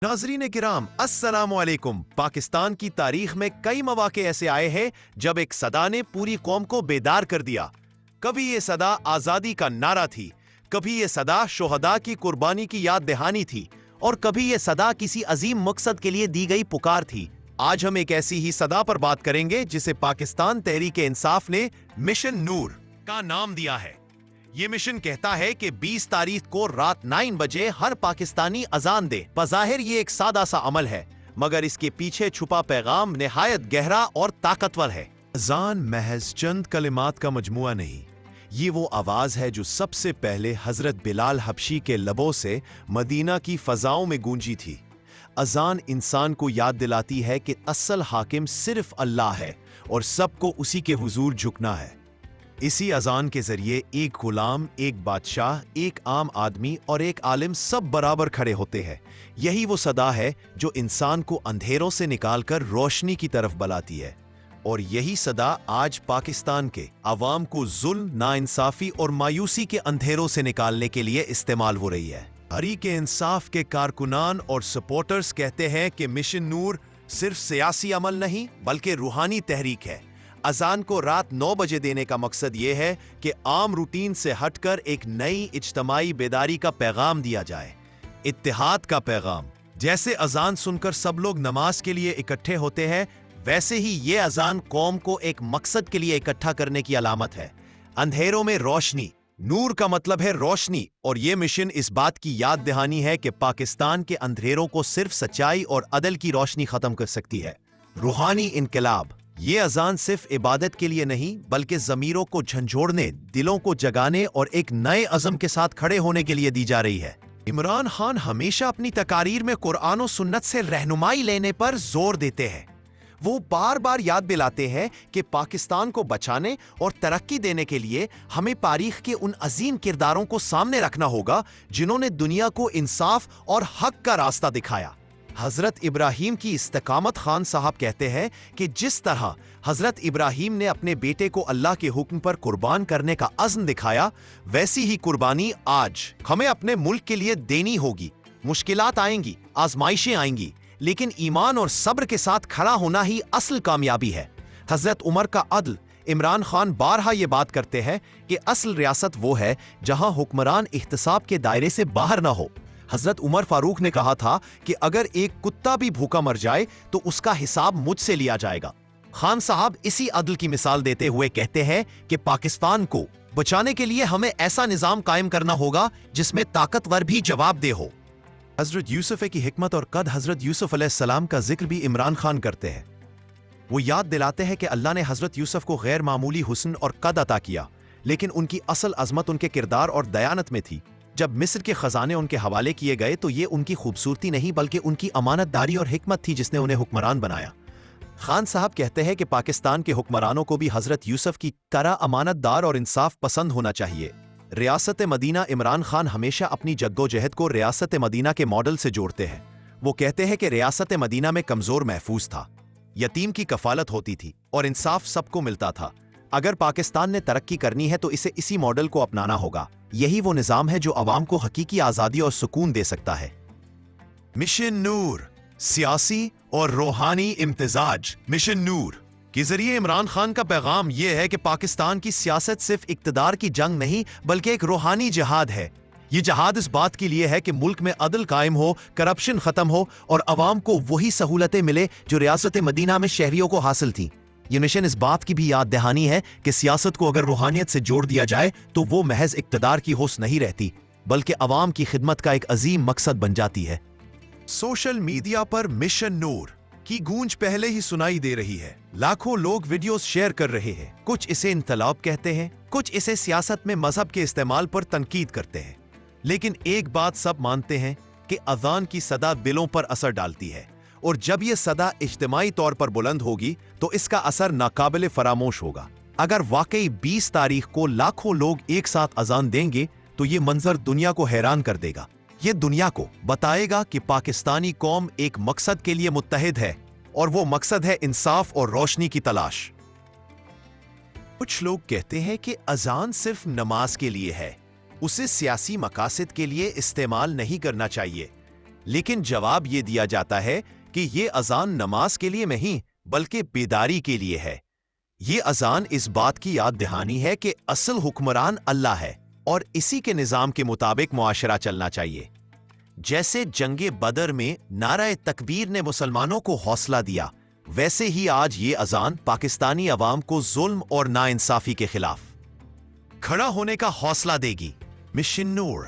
नाजरीन किराम अस्सलाम वालेकुम। पाकिस्तान की तारीख में कई मौके ऐसे आए हैं जब एक सदा ने पूरी कौम को बेदार कर दिया। कभी ये सदा आज़ादी का नारा थी, कभी ये सदा शोहदा की कुर्बानी की याद दहानी थी, और कभी ये सदा किसी अजीम मकसद के लिए दी गई पुकार थी। आज हम एक ऐसी ही सदा पर बात करेंगे जिसे पाकिस्तान तहरीक इंसाफ ने मिशन नूर का नाम दिया है। ये मिशन कहता है कि 20 तारीख को रात 9 बजे हर पाकिस्तानी अजान दे। बज़ाहिर ये एक सादा सा अमल है, मगर इसके पीछे छुपा पैगाम निहायत गहरा और ताकतवर है। अजान महज चंद कलिमात का मजमुआ नहीं, ये वो आवाज है जो सबसे पहले हजरत बिलाल हबशी के लबों से मदीना की फजाओं में गूंजी थी। अजान इंसान को याद दिलाती है कि असल हाकिम सिर्फ अल्लाह है और सबको उसी के हुजूर झुकना है। इसी अजान के जरिए एक गुलाम, एक बादशाह, एक आम आदमी और एक आलिम सब बराबर खड़े होते हैं। यही वो सदा है जो इंसान को अंधेरों से निकालकर रोशनी की तरफ बुलाती है, और यही सदा आज पाकिस्तान के अवाम को जुल्म, नाइंसाफी और मायूसी के अंधेरों से निकालने के लिए इस्तेमाल हो रही है। तहरीक इंसाफ के कारकुनान और सपोर्टर्स कहते हैं कि मिशन नूर सिर्फ सियासी अमल नहीं बल्कि रूहानी तहरीक है। अजान को रात 9 बजे देने का मकसद ये है कि आम रूटीन से हटकर एक नई इज्तमाई बेदारी का पैगाम दिया जाए, इत्तेहाद का पैगाम। जैसे अजान सुनकर सब लोग नमाज के लिए इकट्ठे होते हैं, वैसे ही ये अजान कौम को एक मकसद के लिए इकट्ठा करने की अलामत है। अंधेरों में रोशनी, नूर का मतलब है रोशनी, और ये मिशन इस बात की याद दहानी है कि पाकिस्तान के अंधेरों को सिर्फ सच्चाई और अदल की रोशनी खत्म कर सकती है। रूहानी इनकलाब। ये अजान सिर्फ इबादत के लिए नहीं बल्कि ज़मीरों को झंझोड़ने, दिलों को जगाने और एक नए अज़म के साथ खड़े होने के लिए दी जा रही है। इमरान खान हमेशा अपनी तकारीर में कुरान और सुन्नत से रहनुमाई लेने पर जोर देते हैं। वो बार बार याद दिलाते हैं कि पाकिस्तान को बचाने और तरक्की देने के लिए हमें तारीख के उन अजीम किरदारों को सामने रखना होगा जिन्होंने दुनिया को इंसाफ और हक का रास्ता दिखाया। हजरत इब्राहीम की इस्तकामत खान साहब कहते हैं कि जिस तरह हजरत इब्राहीम ने अपने बेटे को अल्लाह के हुक्म पर कुर्बान करने का अज़्म दिखाया, वैसी ही कुर्बानी आज हमें अपने मुल्क के लिए देनी होगी। मुश्किलात आएंगी, आजमाइशें आएंगी, लेकिन ईमान और सब्र के साथ खड़ा होना ही असल कामयाबी है। हजरत उमर का अदल। इमरान खान बारहा ये बात करते हैं कि असल रियासत वो है जहां हुक्मरान इख्तिसाब के दायरे से बाहर ना हो। हजरत उमर फारूक ने कहा था कि अगर एक कुत्ता भी भूखा मर जाए तो उसका हिसाब मुझसे लिया जाएगा। खान साहब इसी अदल की मिसाल देते हुए कहते हैं कि पाकिस्तान को बचाने के लिए हमें ऐसा निजाम कायम करना होगा जिसमें ताकतवर भी जवाब दे हो। हजरत यूसुफ की हिकमत और कद हजरत यूसुफ अलैहिस्सलाम का जिक्र भी इमरान खान करते हैं। वो याद दिलाते हैं कि अल्लाह ने हजरत यूसुफ को गैर मामूली हुस्न और कद अता किया, लेकिन उनकी असल अजमत उनके किरदार और दयानत में थी। जब मिस्र के खजाने उनके हवाले किए गए तो ये उनकी खूबसूरती नहीं बल्कि उनकी अमानतदारी और हिकमत थी जिसने उन्हें हुक्मरान बनाया। खान साहब कहते हैं कि पाकिस्तान के हुक्मरानों को भी हजरत यूसुफ की तरह अमानतदार और इंसाफ पसंद होना चाहिए। रियासत मदीना। इमरान खान हमेशा अपनी जद्दोजहद को रियासत मदीना के मॉडल से जोड़ते हैं। वो कहते हैं कि रियासत मदीना में कमजोर महफूज था, यतीम की कफालत होती थी और इंसाफ सबको मिलता था। अगर पाकिस्तान ने तरक्की करनी है तो इसे इसी मॉडल को अपनाना होगा। यही वो निजाम है जो अवाम को हकीकी आजादी और सुकून दे सकता है। मिशन नूर, सियासी और रूहानी इम्तिजाज। मिशन नूर के जरिए इमरान खान का पैगाम यह है कि पाकिस्तान की सियासत सिर्फ इक्तदार की जंग नहीं बल्कि एक रूहानी जिहाद है। ये जिहाद इस बात के लिए है कि मुल्क में अदल कायम हो, करप्शन खत्म हो और अवाम को वही सहूलतें मिले जो रियासत मदीना में शहरियों को हासिल थी। ये मिशन इस बात की भी याद दहानी है कि सियासत को अगर रूहानियत से जोड़ दिया जाए तो वो महज इक्तदार की होश नहीं रहती बल्कि अवाम की खिदमत का एक अजीम मकसद बन जाती है। सोशल मीडिया पर मिशन नूर की गूंज पहले ही सुनाई दे रही है। लाखों लोग वीडियोस शेयर कर रहे हैं। कुछ इसे इनकलाब कहते हैं, कुछ इसे सियासत में मजहब के इस्तेमाल पर तनकीद करते हैं, लेकिन एक बात सब मानते हैं कि अजान की सदा दिलों पर असर डालती है, और जब यह सदा इज्तिमाई तौर पर बुलंद होगी तो इसका असर नाकाबिले फरामोश होगा। अगर वाकई 20 तारीख को लाखों लोग एक साथ अजान देंगे तो ये मंजर दुनिया को हैरान कर देगा। ये दुनिया को बताएगा कि पाकिस्तानी कौम एक मकसद के लिए मुत्तहिद है, और वो मकसद है इंसाफ और रोशनी की तलाश। कुछ लोग कहते हैं कि अजान सिर्फ नमाज के लिए है, उसे सियासी मकासद के लिए इस्तेमाल नहीं करना चाहिए। لیکن جواب یہ دیا جاتا ہے کہ یہ اذان نماز کے لیے نہیں بلکہ بیداری کے لیے ہے۔ یہ اذان اس بات کی یاد دہانی ہے کہ اصل حکمران اللہ ہے اور اسی کے نظام کے مطابق معاشرہ چلنا چاہیے۔ جیسے جنگ بدر میں نعرہ تکبیر نے مسلمانوں کو حوصلہ دیا، ویسے ہی آج یہ اذان پاکستانی عوام کو ظلم اور ناانصافی کے خلاف کھڑا ہونے کا حوصلہ دے گی۔ مشن نور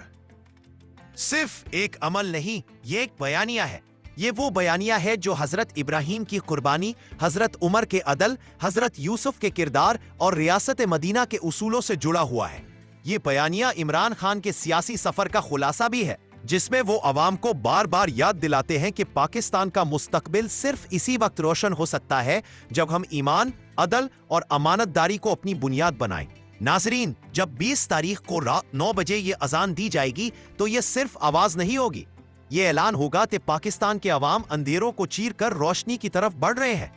صرف ایک عمل نہیں، یہ ایک بیانیہ ہے۔ یہ وہ بیانیہ ہے جو حضرت ابراہیم کی قربانی، حضرت عمر کے عدل، حضرت یوسف کے کردار اور ریاست مدینہ کے اصولوں سے جڑا ہوا ہے۔ یہ بیانیہ عمران خان کے سیاسی سفر کا خلاصہ بھی ہے، جس میں وہ عوام کو بار بار یاد دلاتے ہیں کہ پاکستان کا مستقبل صرف اسی وقت روشن ہو سکتا ہے جب ہم ایمان، عدل اور امانت داری کو اپنی بنیاد بنائیں۔ ناظرین، جب 20 تاریخ کو رات 9 بجے یہ اذان دی جائے گی تو یہ صرف آواز نہیں ہوگی، یہ اعلان ہوگا کہ پاکستان کے عوام اندھیروں کو چیر کر روشنی کی طرف بڑھ رہے ہیں۔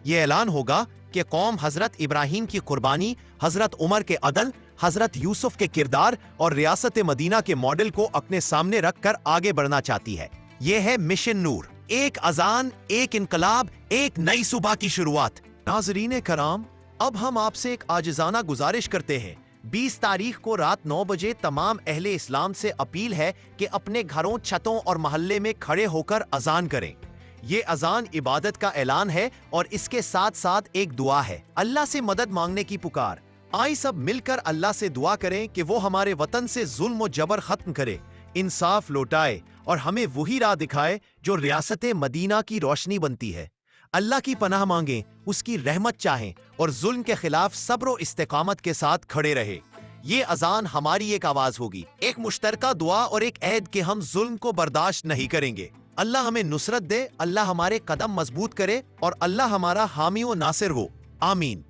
یہ اعلان ہوگا کہ قوم حضرت ابراہیم کی قربانی، حضرت عمر کے عدل، حضرت یوسف کے کردار اور ریاست مدینہ کے ماڈل کو اپنے سامنے رکھ کر آگے بڑھنا چاہتی ہے۔ یہ ہے مشن نور، ایک اذان، ایک انقلاب، ایک نئی صبح کی شروعات۔ ناظرین کرام، اب ہم آپ سے ایک عاجزانہ گزارش کرتے ہیں۔ 20 تاریخ کو رات 9 بجے تمام اہل اسلام سے اپیل ہے کہ اپنے گھروں، چھتوں اور محلے میں کھڑے ہو کر اذان کریں۔ یہ اذان عبادت کا اعلان ہے اور اس کے ساتھ ساتھ ایک دعا ہے، اللہ سے مدد مانگنے کی پکار۔ آئیں سب مل کر اللہ سے دعا کریں کہ وہ ہمارے وطن سے ظلم و جبر ختم کرے، انصاف لوٹائے اور ہمیں وہی راہ دکھائے جو ریاست مدینہ کی روشنی بنتی ہے۔ اللہ کی پناہ مانگیں، اس کی رحمت چاہیں اور ظلم کے خلاف صبر و استقامت کے ساتھ کھڑے رہے۔ یہ اذان ہماری ایک آواز ہوگی، ایک مشترکہ دعا اور ایک عہد کہ ہم ظلم کو برداشت نہیں کریں گے۔ اللہ ہمیں نصرت دے، اللہ ہمارے قدم مضبوط کرے اور اللہ ہمارا حامی و ناصر ہو، آمین۔